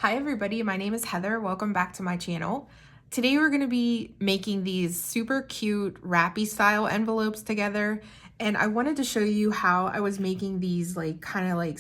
Hi everybody, my name is Heather. Welcome back to my channel. Today we're going to be making these super cute wrappy style envelopes together, and I wanted to show you how I was making these kind of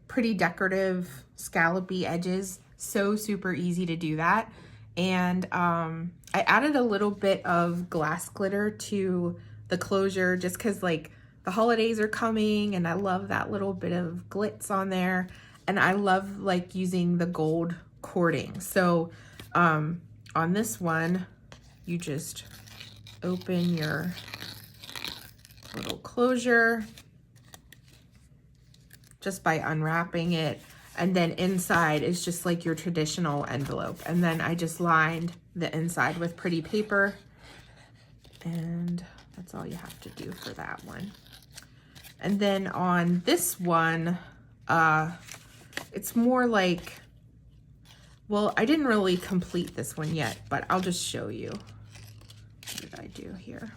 pretty decorative scallopy edges. So super easy to do that. And I added a little bit of glass glitter to the closure just because the holidays are coming and I love that little bit of glitz on there. And I love using the gold cording. So on this one, you just open your little closure just by unwrapping it. And then inside is just like your traditional envelope. And then I just lined the inside with pretty paper. And that's all you have to do for that one. And then on this one, it's more like, well, I didn't really complete this one yet, but I'll just show you. What did I do here?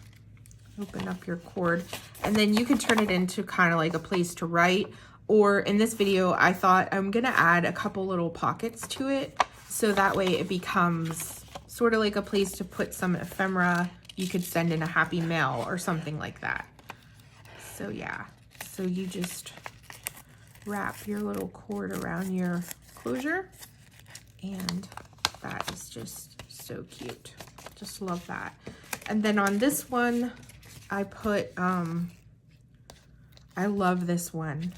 Open up your cord, and then you can turn it into kind of like a place to write. Or in this video, I thought I'm gonna add a couple little pockets to it, so that way it becomes sort of like a place to put some ephemera. You could send in a happy mail or something like that. So yeah, so you just wrap your little cord around your closure, and that is just so cute. Just love that. And then on this one, I put, I love this one.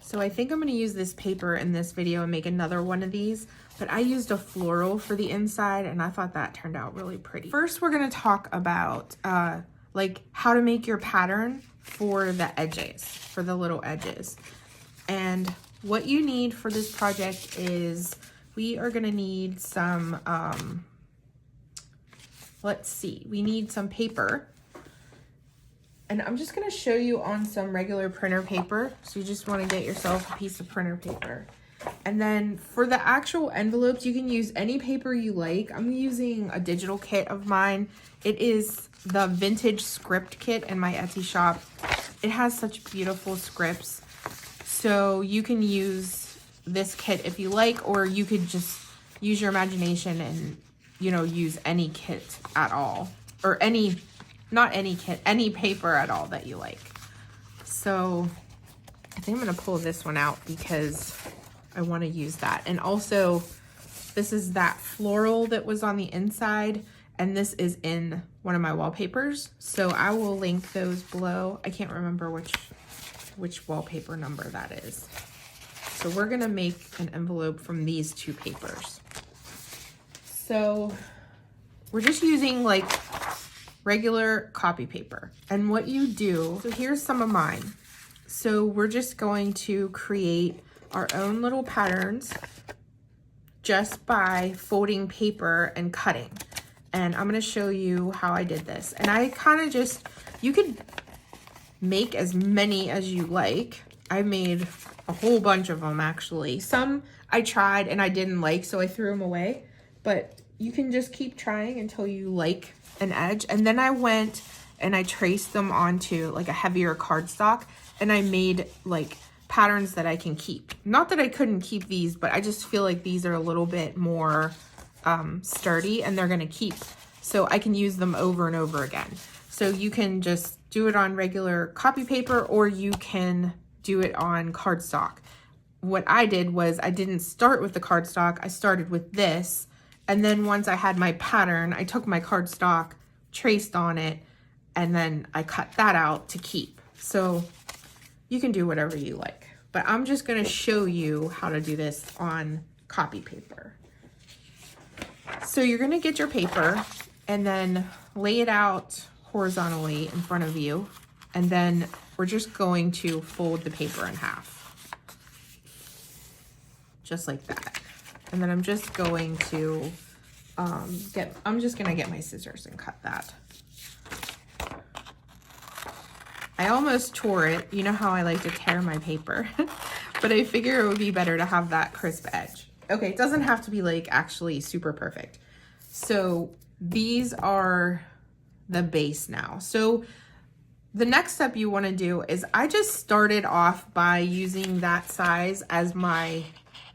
So I think I'm gonna use this paper in this video and make another one of these, but I used a floral for the inside and I thought that turned out really pretty. First, we're gonna talk about how to make your pattern for the edges, for the little edges. And what you need for this project is, we are gonna need some, we need some paper. And I'm just gonna show you on some regular printer paper. So you just wanna get yourself a piece of printer paper. And then for the actual envelopes, you can use any paper you like. I'm using a digital kit of mine. It is the Vintage Script kit in my Etsy shop. It has such beautiful scripts. So you can use this kit if you like, or you could just use your imagination and, use any kit at all, or not any kit, any paper at all that you like. So I think I'm gonna pull this one out because I wanna use that. And also, this is that floral that was on the inside, and this is in one of my wallpapers. So I will link those below. I can't remember which wallpaper number that is. So we're gonna make an envelope from these two papers. So we're just using regular copy paper. And what you do, so here's some of mine. So we're just going to create our own little patterns just by folding paper and cutting. And I'm gonna show you how I did this. And I kind of you could make as many as you like. I made a whole bunch of them actually. Some I tried and I didn't like, so I threw them away. But you can just keep trying until you like an edge. And then I went and I traced them onto a heavier cardstock, and I made patterns that I can keep. Not that I couldn't keep these, but I just feel like these are a little bit more sturdy and they're gonna keep. So I can use them over and over again. So you can just do it on regular copy paper, or you can do it on cardstock. What I did was I didn't start with the cardstock. I started with this. And then once I had my pattern, I took my cardstock, traced on it, and then I cut that out to keep. So you can do whatever you like. But I'm just gonna show you how to do this on copy paper. So you're gonna get your paper and then lay it out horizontally in front of you. And then we're just going to fold the paper in half. Just like that. And then I'm just going to I'm just gonna get my scissors and cut that. I almost tore it. You know how I like to tear my paper, but I figure it would be better to have that crisp edge. Okay, it doesn't have to be actually super perfect. So these are the base now. So the next step you wanna do is, I just started off by using that size as my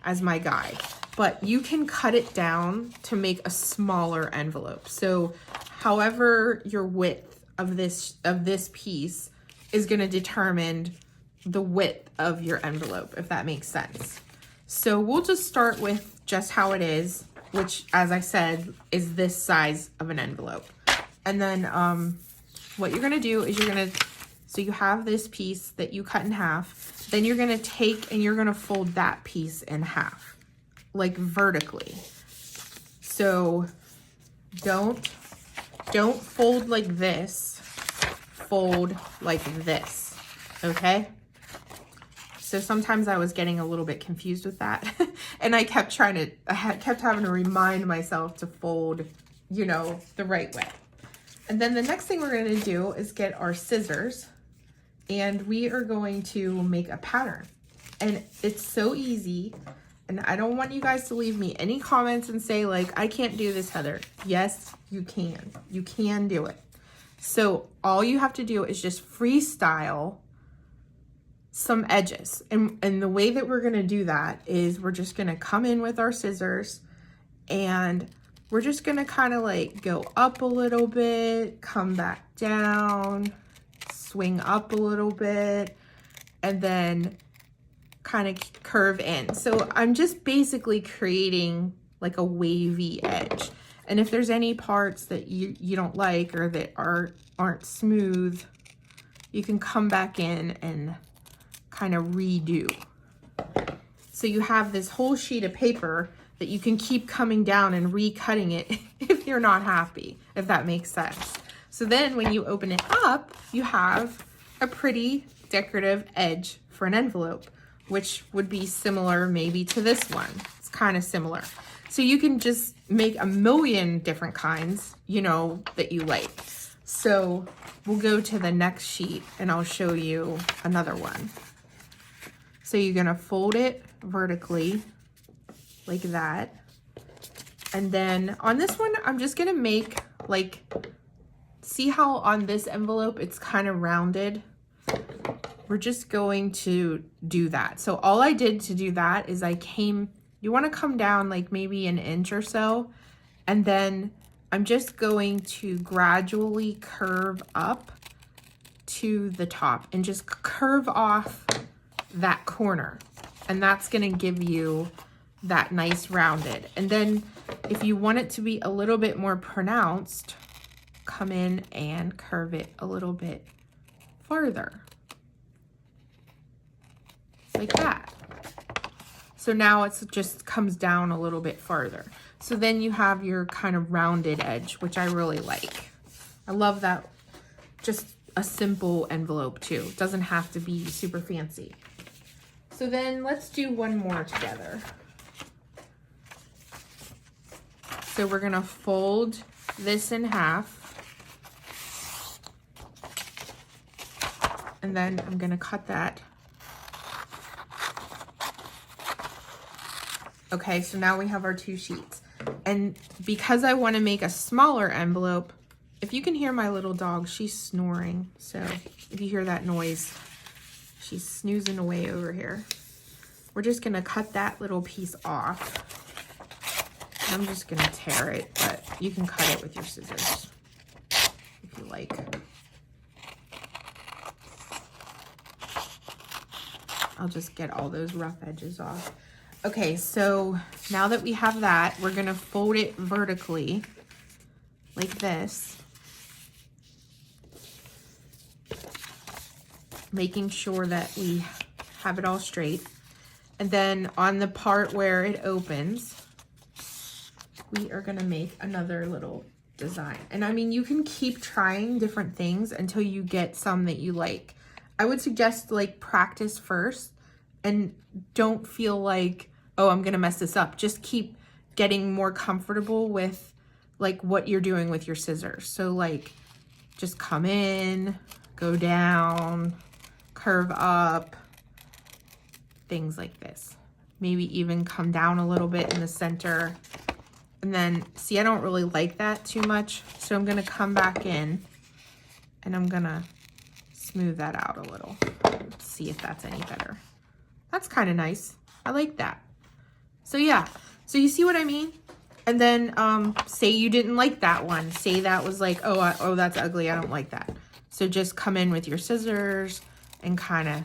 guide. but you can cut it down to make a smaller envelope. So however your width of this piece is going to determine the width of your envelope, if that makes sense. So we'll just start with just how it is, which, as I said, is this size of an envelope. And then what you're gonna do is so you have this piece that you cut in half, then you're gonna take and you're gonna fold that piece in half, like vertically. So don't fold like this, fold like this, okay? So sometimes I was getting a little bit confused with that. And I kept kept having to remind myself to fold, you know, the right way. And then the next thing we're gonna do is get our scissors, and we are going to make a pattern. And it's so easy. And I don't want you guys to leave me any comments and say like, I can't do this, Heather. Yes, you can. You can do it. So all you have to do is just freestyle some edges. And the way that we're gonna do that is we're just gonna come in with our scissors, and we're just gonna kind of like go up a little bit, come back down, swing up a little bit, and then kind of curve in. So I'm just basically creating like a wavy edge. And if there's any parts that you don't like or that aren't smooth, you can come back in and kind of redo. So you have this whole sheet of paper that you can keep coming down and recutting it if you're not happy, if that makes sense. So then when you open it up, you have a pretty decorative edge for an envelope, which would be similar maybe to this one. It's kind of similar. So you can just make a million different kinds, you know, that you like. So we'll go to the next sheet and I'll show you another one. So you're gonna fold it vertically like that. And then on this one, I'm just gonna make like, see how on this envelope, it's kind of rounded? We're just going to do that. So all I did to do that is you wanna come down like maybe an inch or so, and then I'm just going to gradually curve up to the top and just curve off that corner. And that's gonna give you that nice rounded. And then if you want it to be a little bit more pronounced, come in and curve it a little bit farther. Like that. So now it just comes down a little bit farther. So then you have your kind of rounded edge, which I really like. I love that. Just a simple envelope too. It doesn't have to be super fancy. So then let's do one more together. So we're gonna fold this in half. And then I'm gonna cut that. Okay, so now we have our two sheets. And because I wanna make a smaller envelope, if you can hear my little dog, she's snoring. So if you hear that noise, she's snoozing away over here. We're just gonna cut that little piece off. I'm just gonna tear it, but you can cut it with your scissors if you like. I'll just get all those rough edges off. Okay, so now that we have that, we're gonna fold it vertically like this, making sure that we have it all straight. And then on the part where it opens, we are gonna make another little design. And I mean, you can keep trying different things until you get some that you like. I would suggest like practice first and don't feel like, oh, I'm gonna mess this up. Just keep getting more comfortable with like what you're doing with your scissors. So like, just come in, go down, curve up, things like this. Maybe even come down a little bit in the center. And then, see, I don't really like that too much. So I'm gonna come back in and I'm gonna smooth that out a little. Let's see if that's any better. That's kind of nice. I like that. So yeah, So you see what I mean? And then say you didn't like that one. Say that was like, oh, that's ugly. I don't like that. So just come in with your scissors and kind of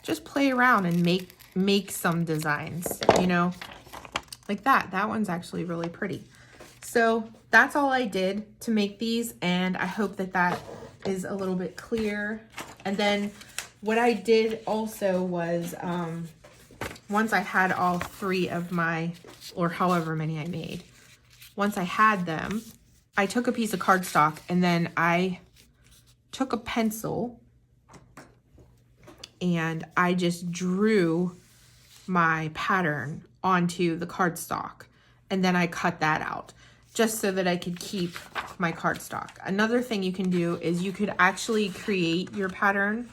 just play around and make some designs, you know, like that. That one's actually really pretty. So that's all I did to make these, and I hope that that is a little bit clear. And then what I did also was, once I had all 3 of my, or however many I made, once I had them, I took a piece of cardstock and then I took a pencil and I just drew my pattern onto the cardstock, and then I cut that out just so that I could keep my cardstock. Another thing you can do is you could actually create your pattern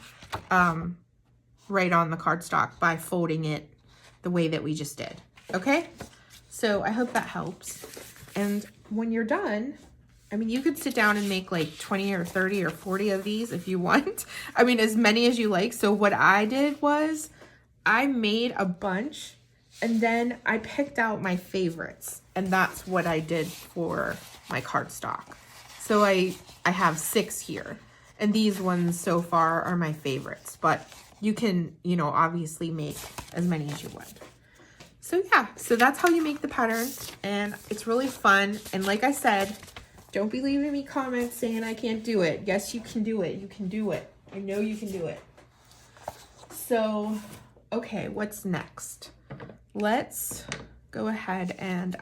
right on the cardstock by folding it the way that we just did. Okay, so I hope that helps. And when you're done, I mean, you could sit down and make like 20 or 30 or 40 of these if you want. I mean, as many as you like. So what I did was I made a bunch and then I picked out my favorites, and that's what I did for my cardstock. So I have 6 here, and these ones so far are my favorites, but you can, you know, obviously make as many as you want. So yeah, so that's how you make the pattern, and it's really fun. And like I said, don't be leaving me comments saying I can't do it. Yes, you can do it. You can do it. I know you can do it. So, okay, what's next? Let's go ahead and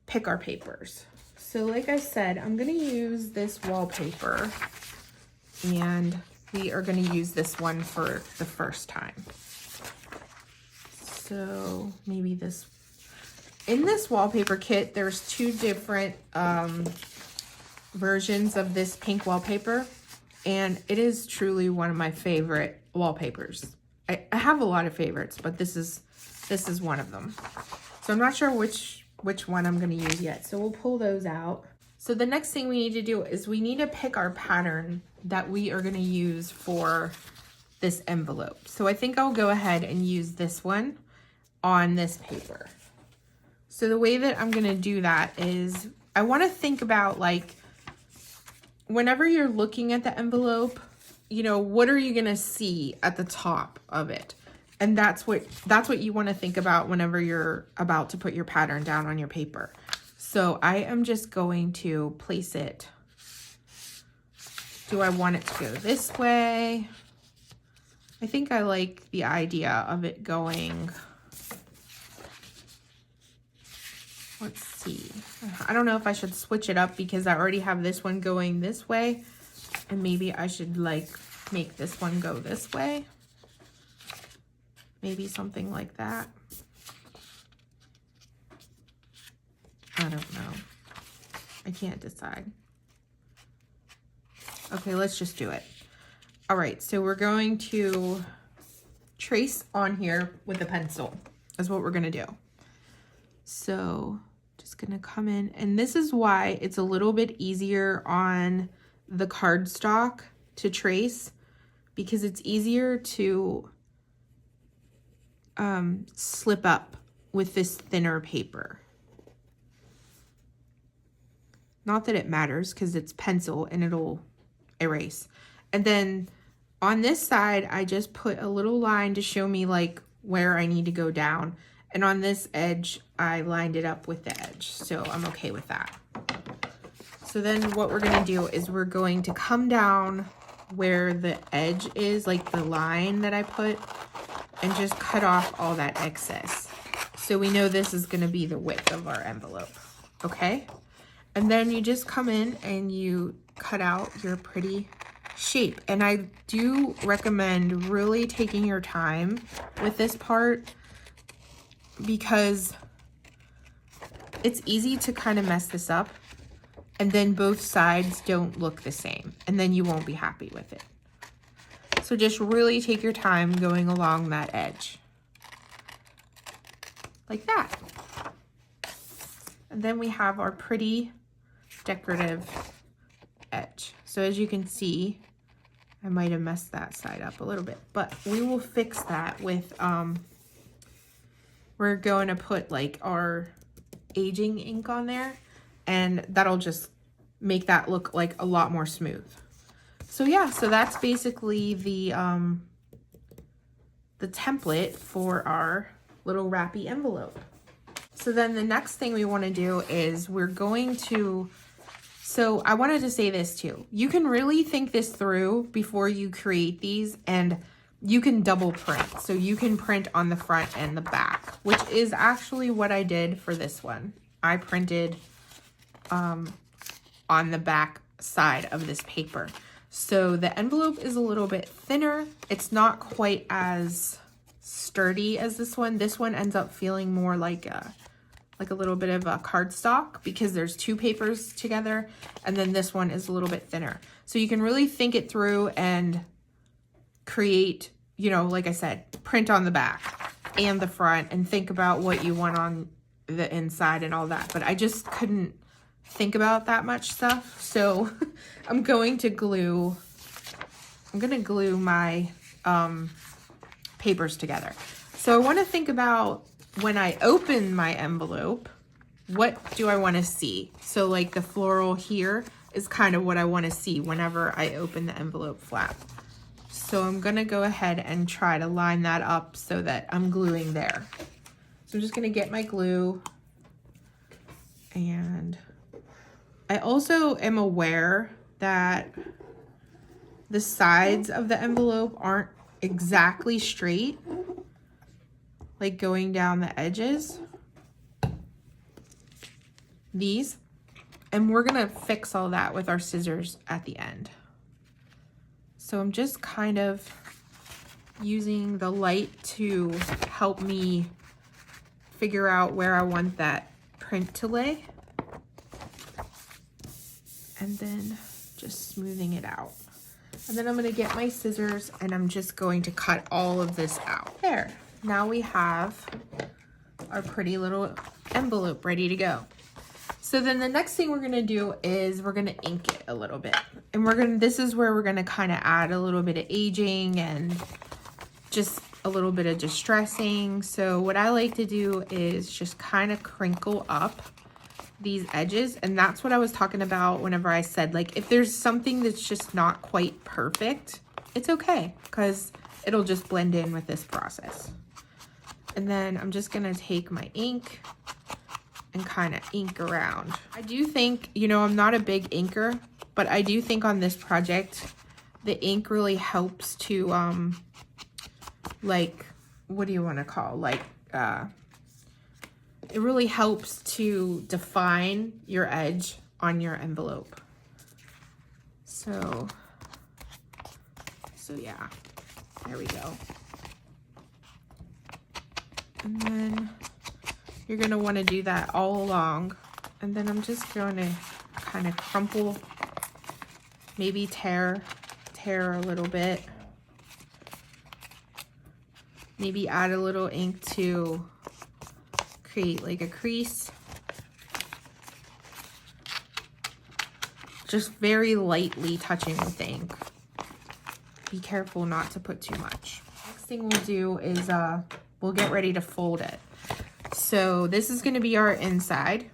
pick our papers. So like I said, I'm gonna use this wallpaper, and we are gonna use this one for the first time. So maybe this, in this wallpaper kit, there's 2 different versions of this pink wallpaper, and it is truly one of my favorite wallpapers. I have a lot of favorites, but this is one of them. So I'm not sure which one I'm going to use yet. So we'll pull those out. So the next thing we need to do is we need to pick our pattern that we are going to use for this envelope. So I think I'll go ahead and use this one on this paper. So the way that I'm going to do that is I want to think about, like, whenever you're looking at the envelope, you know, what are you going to see at the top of it? And that's what you want to think about whenever you're about to put your pattern down on your paper. So I am just going to place it. Do I want it to go this way? I think I like the idea of it going, let's see. I don't know if I should switch it up because I already have this one going this way. And maybe I should like make this one go this way. Maybe something like that. I don't know. I can't decide. Okay, let's just do it. All right, so we're going to trace on here with a pencil. That's what we're gonna do. So just gonna come in, and this is why it's a little bit easier on the cardstock to trace, because it's easier to slip up with this thinner paper. Not that it matters because it's pencil and it'll erase. And then on this side, I just put a little line to show me like where I need to go down. And on this edge, I lined it up with the edge. So I'm okay with that. So then what we're gonna do is we're going to come down where the edge is, like the line that I put, and just cut off all that excess. So we know this is gonna be the width of our envelope, okay? And then you just come in and you cut out your pretty shape. And I do recommend really taking your time with this part because it's easy to kind of mess this up and then both sides don't look the same and then you won't be happy with it. So just really take your time going along that edge. Like that. And then we have our pretty decorative edge. So as you can see, I might have messed that side up a little bit, but we will fix that with we're going to put like our aging ink on there, and that'll just make that look like a lot more smooth. So yeah, so that's basically the template for our little wrappy envelope. So then the next thing we want to do is we're going to, so I wanted to say this too. You can really think this through before you create these, and you can double print. So you can print on the front and the back, which is actually what I did for this one. I printed on the back side of this paper. So the envelope is a little bit thinner. It's not quite as sturdy as this one. This one ends up feeling more like a little bit of a cardstock because there's two papers together, and then this one is a little bit thinner. So you can really think it through and create, you know, like I said, print on the back and the front and think about what you want on the inside and all that. But I just couldn't think about that much stuff. So I'm going to glue my papers together. So I want to think about when I open my envelope, what do I want to see? So like the floral here is kind of what I want to see whenever I open the envelope flap. So I'm going to go ahead and try to line that up so that I'm gluing there. So I'm just going to get my glue, and I also am aware that the sides of the envelope aren't exactly straight, like going down the edges, these, and we're gonna fix all that with our scissors at the end. So I'm just kind of using the light to help me figure out where I want that print to lay, and then just smoothing it out. And then I'm gonna get my scissors and I'm just going to cut all of this out. There, now we have our pretty little envelope ready to go. So then the next thing we're gonna do is we're gonna ink it a little bit. And this is where we're gonna kind of add a little bit of aging and just a little bit of distressing. So what I like to do is just kind of crinkle up these edges, and that's what I was talking about whenever I said, like, if there's something that's just not quite perfect, it's okay, because it'll just blend in with this process. And then I'm just gonna take my ink and kind of ink around. I do think, you know, I'm not a big inker, but I do think on this project the ink really helps to like, what do you want to call, like, it really helps to define your edge on your envelope. So yeah, there we go. And then you're gonna want to do that all along. And then I'm just going to kind of crumple, maybe tear a little bit. Maybe add a little ink to create like a crease. Just very lightly touching with ink. Be careful not to put too much. Next thing we'll do is we'll get ready to fold it. So this is going to be our inside,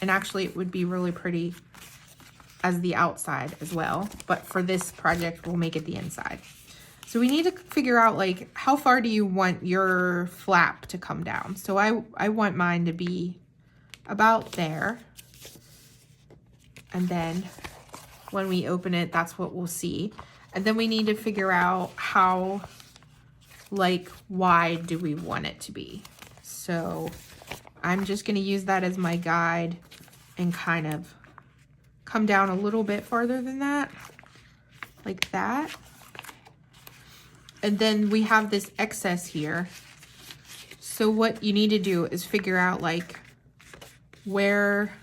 and actually it would be really pretty as the outside as well, but for this project we'll make it the inside. So we need to figure out, like, how far do you want your flap to come down? So I want mine to be about there. And then when we open it, that's what we'll see. And then we need to figure out how, like, wide do we want it to be? So I'm just going to use that as my guide and kind of come down a little bit farther than that, like that. And then we have this excess here. So what you need to do is figure out, like, where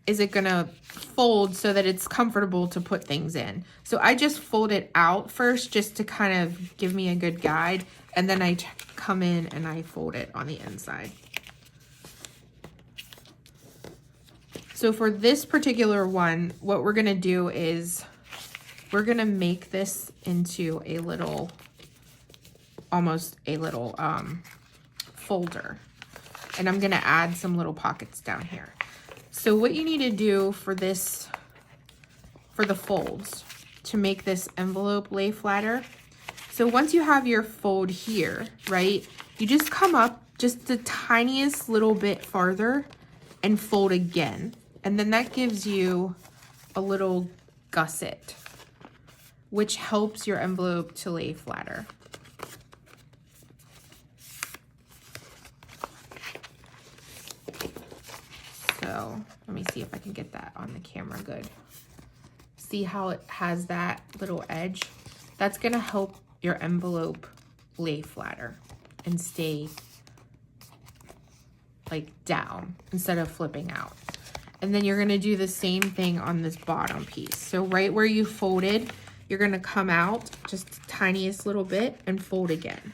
is it gonna fold so that it's comfortable to put things in. So I just fold it out first just to kind of give me a good guide, and then I come in and I fold it on the inside. So for this particular one, what we're gonna do is we're gonna make this into a little almost a little folder. And I'm gonna add some little pockets down here. So what you need to do for this, for the folds, to make this envelope lay flatter. So once you have your fold here, right, you just come up just the tiniest little bit farther and fold again. And then that gives you a little gusset, which helps your envelope to lay flatter. So let me see if I can get that on the camera good. See how it has that little edge? That's gonna help your envelope lay flatter and stay like down instead of flipping out. And then you're gonna do the same thing on this bottom piece. So right where you folded, you're gonna come out just the tiniest little bit and fold again.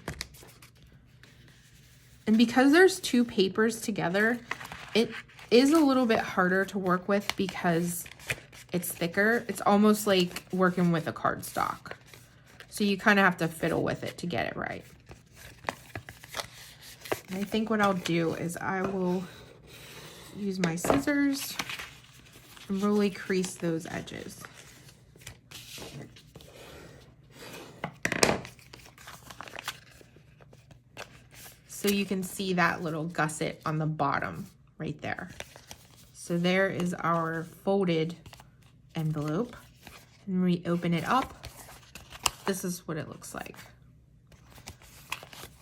And because there's two papers together, it is a little bit harder to work with because it's thicker. It's almost like working with a cardstock. So you kind of have to fiddle with it to get it right. And I think what I'll do is I will use my scissors and really crease those edges. So you can see that little gusset on the bottom right there. So there is our folded envelope. And we open it up. This is what it looks like.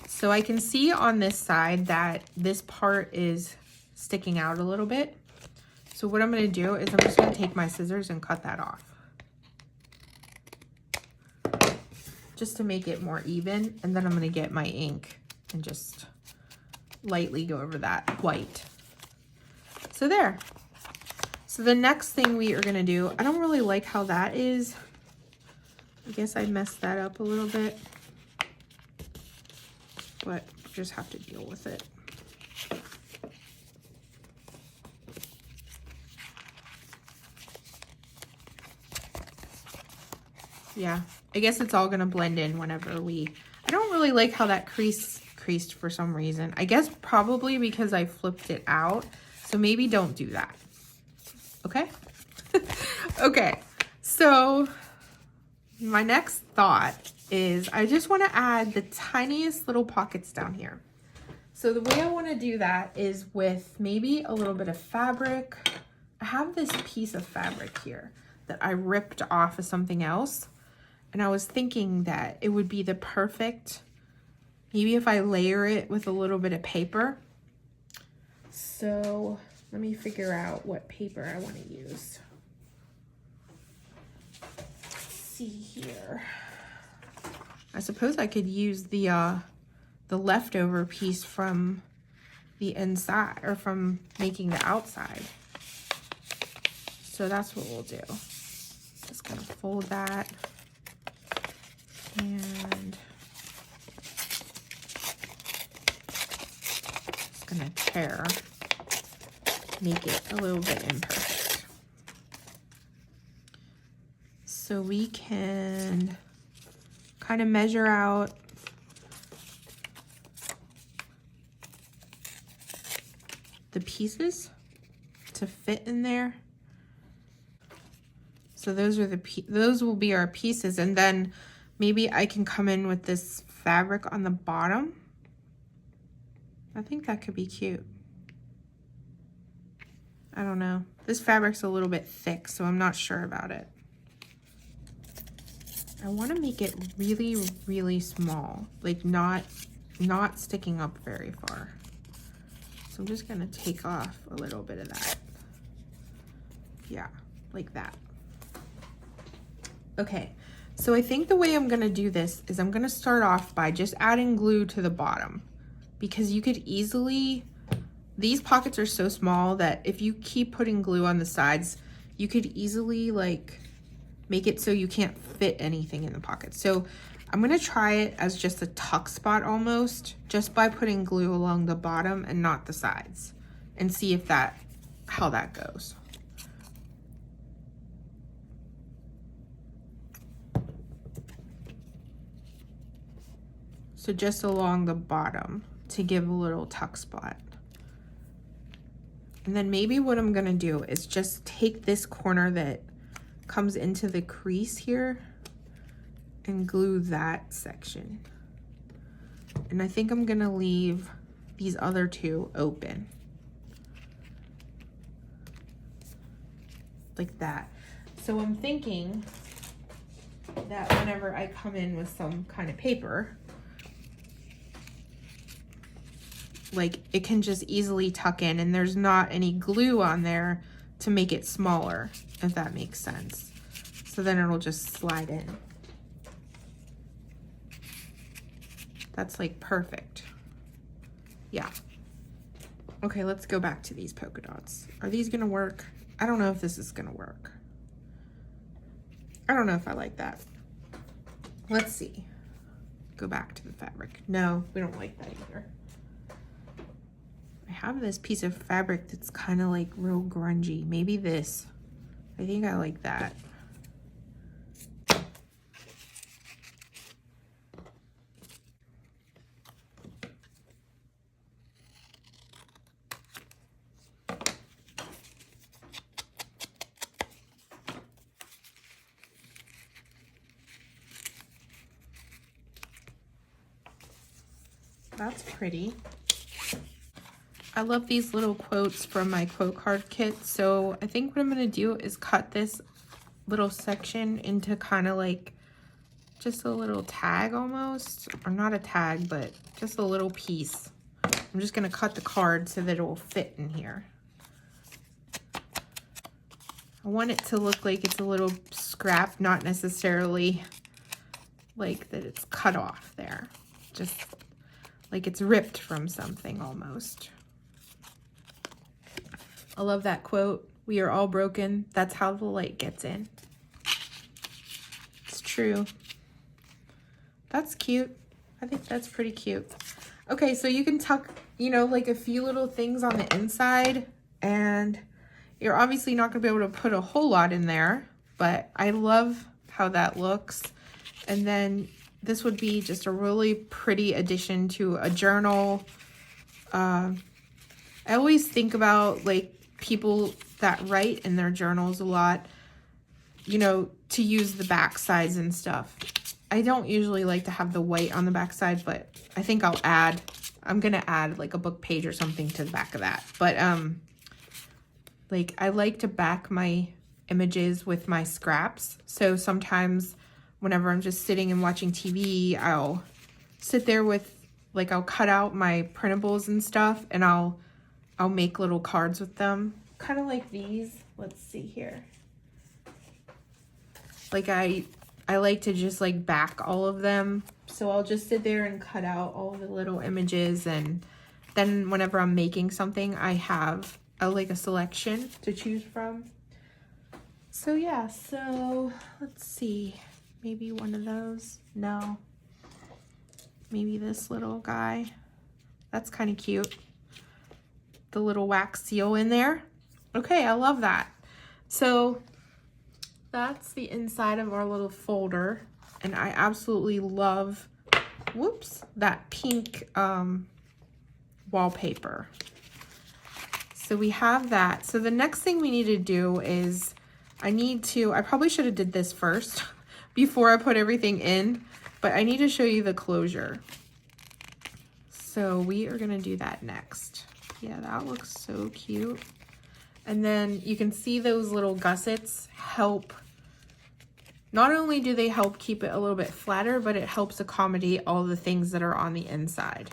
So I can see on this side that this part is sticking out a little bit. So what I'm going to do is I'm just going to take my scissors and cut that off. Just to make it more even. And then I'm going to get my ink and just lightly go over that white. So there. So the next thing we are going to do, I don't really like how that is. I guess I messed that up a little bit, but just have to deal with it. Yeah, I guess it's all going to blend in whenever we, I don't really like how that creased for some reason. I guess probably because I flipped it out. So maybe don't do that. Okay? Okay, so my next thought is I just want to add the tiniest little pockets down here. So the way I want to do that is with maybe a little bit of fabric. I have this piece of fabric here that I ripped off of something else. And I was thinking that it would be the perfect, maybe if I layer it with a little bit of paper. So let me figure out what paper I want to use. Let's see here. I suppose I could use the leftover piece from the inside, or from making the outside. So that's what we'll do. Just gonna fold that. And just gonna tear, make it a little bit imperfect. So we can kind of measure out the pieces to fit in there. So those are those will be our pieces, and then maybe I can come in with this fabric on the bottom. I think that could be cute. I don't know. This fabric's a little bit thick, so I'm not sure about it. I want to make it really, really small, like not sticking up very far. So I'm just going to take off a little bit of that. Yeah, like that. Okay. So I think the way I'm gonna do this is I'm gonna start off by just adding glue to the bottom, because you could easily, these pockets are so small that if you keep putting glue on the sides, you could easily like make it so you can't fit anything in the pocket. So I'm gonna try it as just a tuck spot almost, just by putting glue along the bottom and not the sides, and see if how that goes. So just along the bottom to give a little tuck spot. And then maybe what I'm gonna do is just take this corner that comes into the crease here and glue that section. And I think I'm gonna leave these other two open. Like that. So I'm thinking that whenever I come in with some kind of paper, like it can just easily tuck in and there's not any glue on there to make it smaller, if that makes sense. So then it'll just slide in. That's like perfect. Yeah. Okay, let's go back to these polka dots. Are these gonna work? I don't know if this is gonna work. I don't know if I like that. Let's see. Go back to the fabric. No, we don't like that either. I have this piece of fabric that's kind of like real grungy. Maybe this. I think I like that. That's pretty. I love these little quotes from my quote card kit. So I think what I'm gonna do is cut this little section into kind of like just a little tag almost, or not a tag, but just a little piece. I'm just gonna cut the card so that it will fit in here. I want it to look like it's a little scrap, not necessarily like that it's cut off there. Just like it's ripped from something almost. I love that quote. We are all broken. That's how the light gets in. It's true. That's cute. I think that's pretty cute. Okay, so you can tuck, you know, like a few little things on the inside, and you're obviously not gonna be able to put a whole lot in there, but I love how that looks. And then this would be just a really pretty addition to a journal. I always think about like people that write in their journals a lot, you know, to use the back sides and stuff. I don't usually like to have the white on the back side, but I think I'm gonna add like a book page or something to the back of that. But like I like to back my images with my scraps. So sometimes whenever I'm just sitting and watching TV, I'll sit there with, like, I'll cut out my printables and stuff, and I'll make little cards with them. Kind of like these. Let's see here. Like I like to just like back all of them. So I'll just sit there and cut out all the little images, and then whenever I'm making something, I have like a selection to choose from. So yeah, so let's see. Maybe one of those. No. Maybe this little guy. That's kind of cute. The little wax seal in there. Okay, I love that. So that's the inside of our little folder. And I absolutely love, whoops, that pink wallpaper. So we have that. So the next thing we need to do is I probably should have did this first before I put everything in, but I need to show you the closure. So we are gonna do that next. Yeah, that looks so cute. And then you can see those little gussets help. Not only do they help keep it a little bit flatter, but it helps accommodate all the things that are on the inside.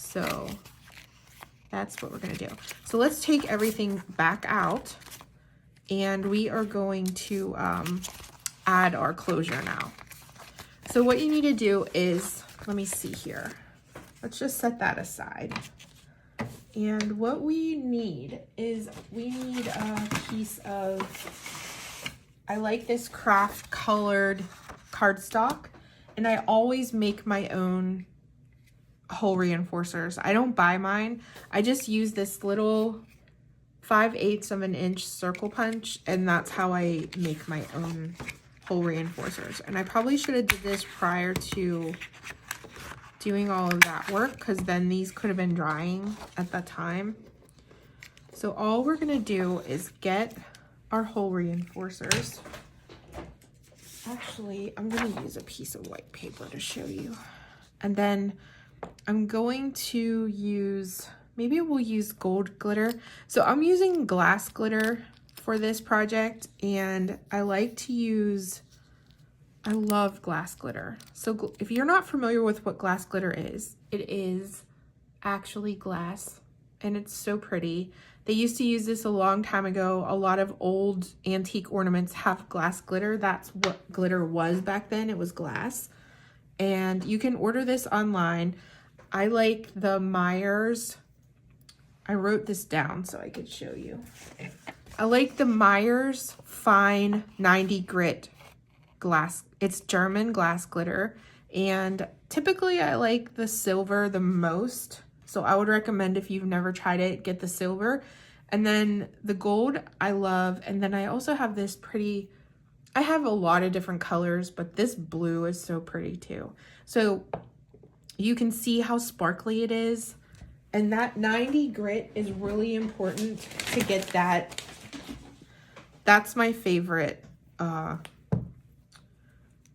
So that's what we're gonna do. So let's take everything back out, and we are going to add our closure now. So what you need to do is, let me see here. Let's just set that aside. And what we need is we need a piece of, I like this craft colored cardstock, and I always make my own hole reinforcers. I don't buy mine. I just use this little 5/8 of an inch circle punch, and that's how I make my own hole reinforcers. And I probably should have did this prior to doing all of that work, because then these could have been drying at that time. So all we're gonna do is get our hole reinforcers. Actually, I'm gonna use a piece of white paper to show you. And then I'm going to use, maybe we'll use gold glitter. So I'm using glass glitter for this project, and I like to use, I love glass glitter. So if you're not familiar with what glass glitter is, it is actually glass, and it's so pretty. They used to use this a long time ago. A lot of old antique ornaments have glass glitter. That's what glitter was back then. It was glass. And you can order this online. I like the Myers. I wrote this down so I could show you. I like the Myers Fine 90 Grit glass. It's German glass glitter. And typically I like the silver the most. So I would recommend, if you've never tried it, get the silver. And then the gold I love. And then I also have this pretty, I have a lot of different colors, but this blue is so pretty too. So you can see how sparkly it is. And that 90 grit is really important to get that. That's my favorite.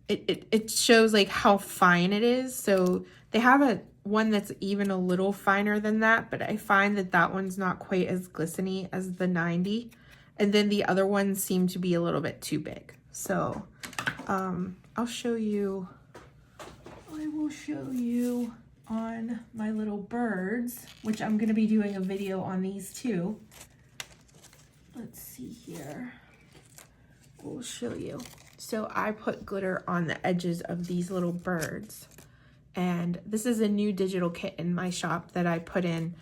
It shows like how fine it is. So they have a one that's even a little finer than that, but I find that that one's not quite as glistening as the 90. And then the other ones seem to be a little bit too big. So I'll show you, I will show you on my little birds, which I'm going to be doing a video on these too. Let's see here. We'll show you. So I put glitter on the edges of these little birds. And this is a new digital kit in my shop that I put in.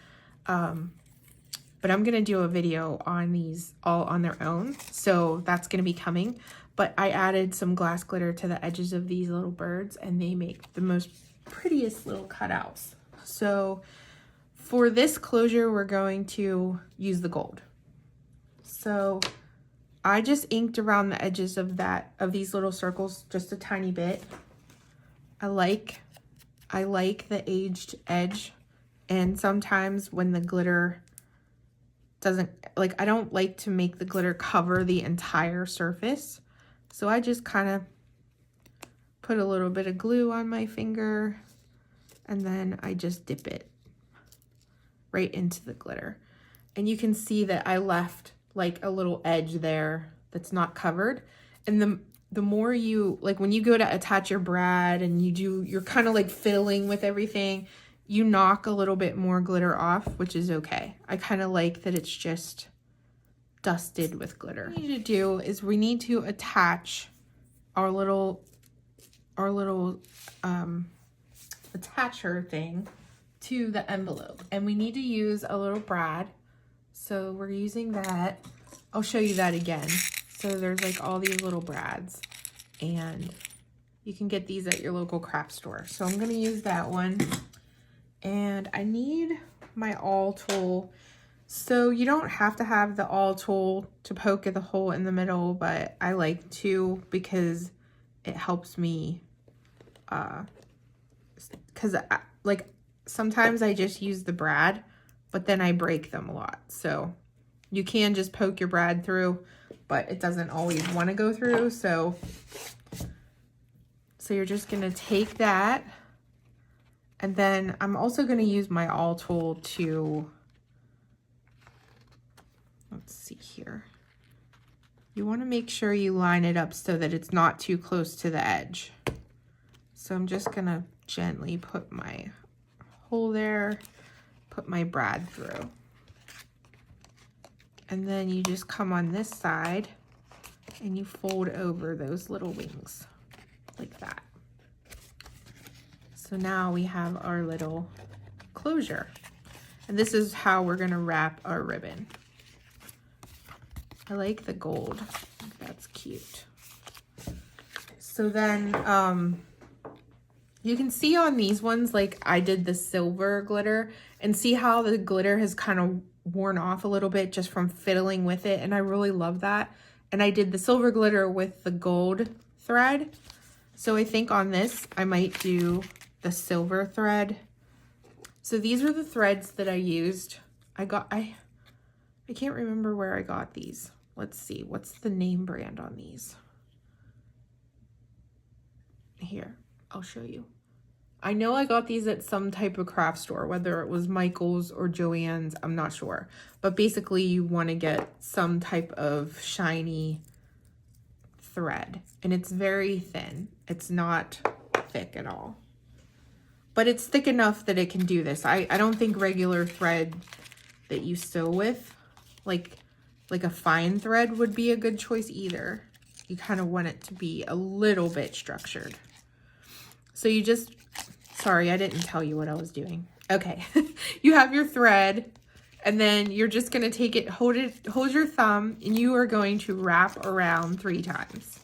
But I'm going to do a video on these all on their own. So that's going to be coming. But I added some glass glitter to the edges of these little birds, and they make the most prettiest little cutouts. So for this closure, we're going to use the gold. So I just inked around the edges of these little circles just a tiny bit. I like the aged edge, and sometimes when the glitter doesn't, like, I don't like to make the glitter cover the entire surface. So I just kind of put a little bit of glue on my finger, and then I just dip it right into the glitter. And you can see that I left like a little edge there that's not covered. And the more you, like when you go to attach your brad and you're kind of like fiddling with everything, you knock a little bit more glitter off, which is okay. I kind of like that it's just dusted with glitter. What we need to do is we need to attach our little attacher thing to the envelope, and we need to use a little brad. So we're using that. I'll show you that again. So there's like all these little brads, and you can get these at your local craft store. So I'm going to use that one, and I need my awl tool. So you don't have to have the awl tool to poke at the hole in the middle, but I like to because it helps me, because like sometimes I just use the brad, but then I break them a lot. So you can just poke your brad through, but it doesn't always want to go through. So you're just going to take that, and then I'm also going to use my awl tool to, let's see here. You want to make sure you line it up so that it's not too close to the edge. So I'm just going to gently put my hole there, put my brad through. And then you just come on this side and you fold over those little wings like that. So now we have our little closure. And this is how we're going to wrap our ribbon. I like the gold. That's cute. So then you can see on these ones, like I did the silver glitter, and see how the glitter has kind of worn off a little bit just from fiddling with it, and I really love that. And I did the silver glitter with the gold thread. So I think on this I might do the silver thread. So these are the threads that I used. I can't remember where I got these. Let's see, what's the name brand on these? Here, I'll show you. I know I got these at some type of craft store, whether it was Michael's or Joann's, I'm not sure. But basically you want to get some type of shiny thread, and it's very thin. It's not thick at all, but it's thick enough that it can do this. I don't think regular thread that you sew with, like a fine thread, would be a good choice either. You kind of want it to be a little bit structured. So you just, sorry, I didn't tell you what I was doing. Okay, you have your thread, and then you're just gonna take it, hold your thumb, and you are going to wrap around 3 times.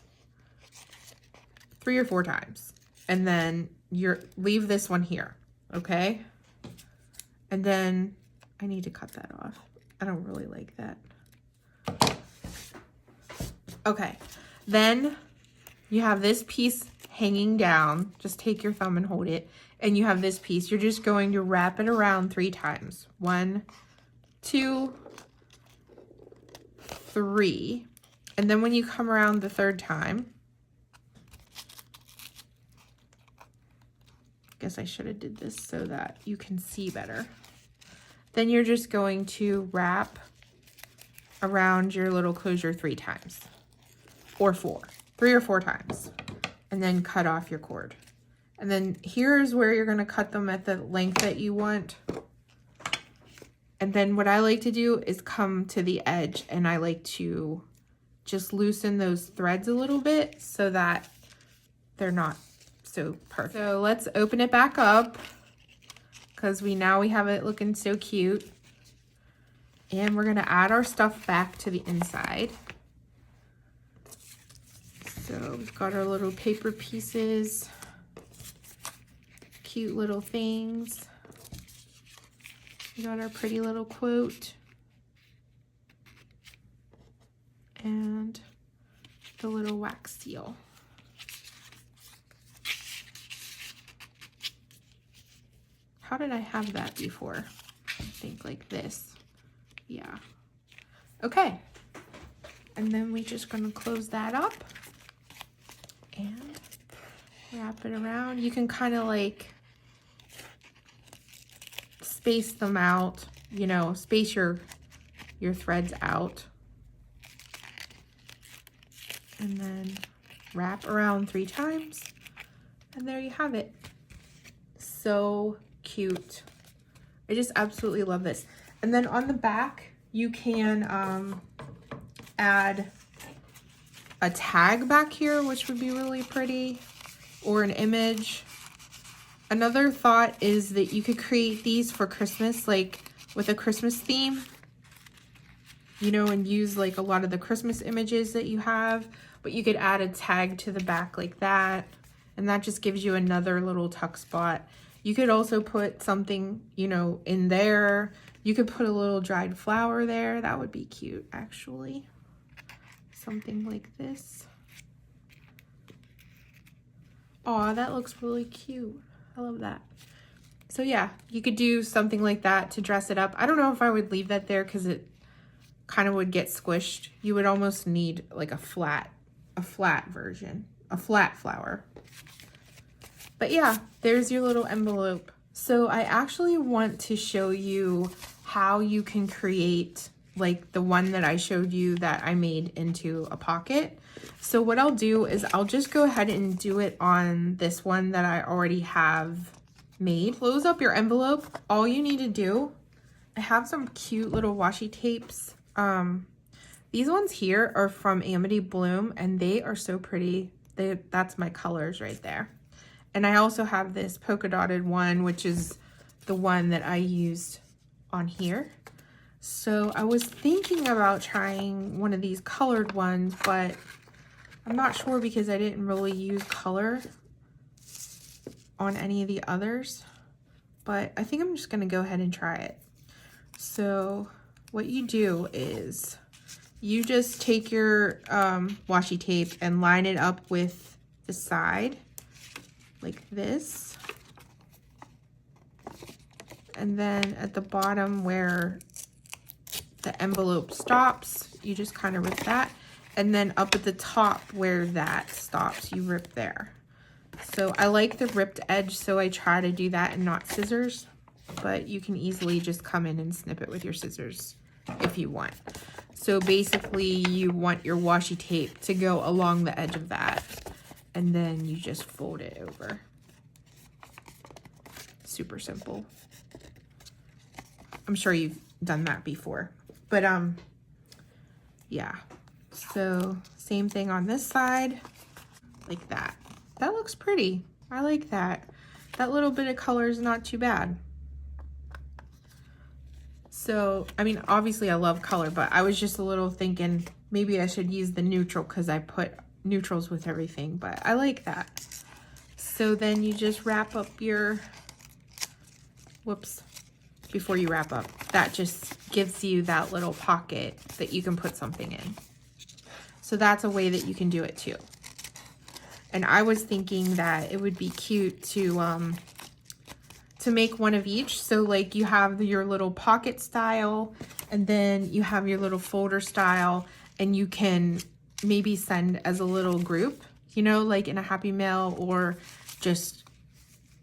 3 or 4 times. And then leave this one here, okay? And then I need to cut that off. I don't really like that. Okay, then you have this piece hanging down. Just take your thumb and hold it. And you have this piece. You're just going to wrap it around 3 times. 1, 2, 3. And then when you come around the 3rd time, guess I should have did this so that you can see better. Then you're just going to wrap around your little closure 3 times, or 3 or 4 times, and then cut off your cord. And then here's where you're going to cut them at the length that you want. And then what I like to do is come to the edge, and I like to just loosen those threads a little bit so that they're not so perfect. So let's open it back up, because we have it looking so cute. And we're gonna add our stuff back to the inside. So we've got our little paper pieces, cute little things. We got our pretty little quote and the little wax seal. How did I have that before? I think like this. Yeah. Okay. And then we're just going to close that up and wrap it around. You can kind of like space them out, you know, space your threads out. And then wrap around 3 times. And there you have it. So cute. I just absolutely love this. And then on the back, you can add a tag back here, which would be really pretty, or an image. Another thought is that you could create these for Christmas, like with a Christmas theme, you know, and use like a lot of the Christmas images that you have, but you could add a tag to the back like that, and that just gives you another little tuck spot. You could also put something, you know, in there. You could put a little dried flower there. That would be cute, actually. Something like this. Aw, that looks really cute. I love that. So yeah, you could do something like that to dress it up. I don't know if I would leave that there because it kind of would get squished. You would almost need like a flat version, a flat flower. But yeah, there's your little envelope. So I actually want to show you how you can create like the one that I showed you that I made into a pocket. So what I'll do is I'll just go ahead and do it on this one that I already have made. Close up your envelope. All you need to do, I have some cute little washi tapes. These ones here are from Amity Bloom, and they are so pretty. That's my colors right there. And I also have this polka dotted one, which is the one that I used on here. So I was thinking about trying one of these colored ones, but I'm not sure because I didn't really use color on any of the others. But I think I'm just gonna go ahead and try it. So what you do is you just take your washi tape and line it up with the side like this, And then at the bottom where the envelope stops, you just kind of rip that. And then up at the top where that stops, you rip there. So I like the ripped edge, so I try to do that and not scissors, but you can easily just come in and snip it with your scissors if you want. So basically you want your washi tape to go along the edge of that, and then you just fold it over. Super simple. I'm sure you've done that before, but yeah. So same thing on this side, like that. That looks pretty. I like that. That little bit of color is not too bad. So, I mean, obviously I love color, but I was just a little thinking maybe I should use the neutral because I put neutrals with everything, but I like that. So then you just wrap up your, whoops, before you wrap up, that just gives you that little pocket that you can put something in. So that's a way that you can do it too. And I was thinking that it would be cute to make one of each. So like you have your little pocket style, and then you have your little folder style, and you can maybe send as a little group, you know, like in a Happy Mail, or just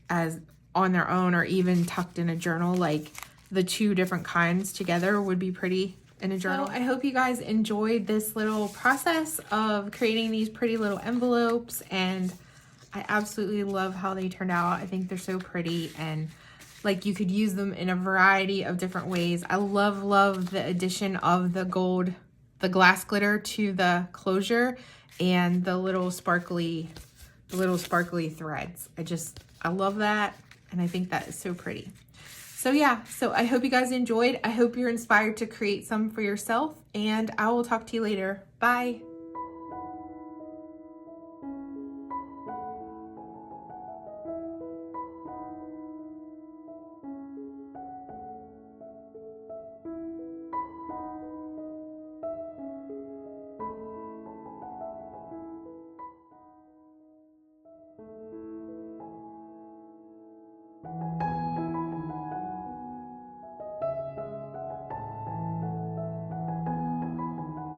as on their own, or even tucked in a journal. Like the two different kinds together would be pretty in a journal. So I hope you guys enjoyed this little process of creating these pretty little envelopes, and I absolutely love how they turned out. I think they're so pretty, and like you could use them in a variety of different ways. I love the addition of the gold, the glass glitter to the closure, and the little sparkly threads. I love that, and I think that is so pretty. So yeah, so I hope you guys enjoyed. I hope you're inspired to create some for yourself, and I will talk to you later. Bye.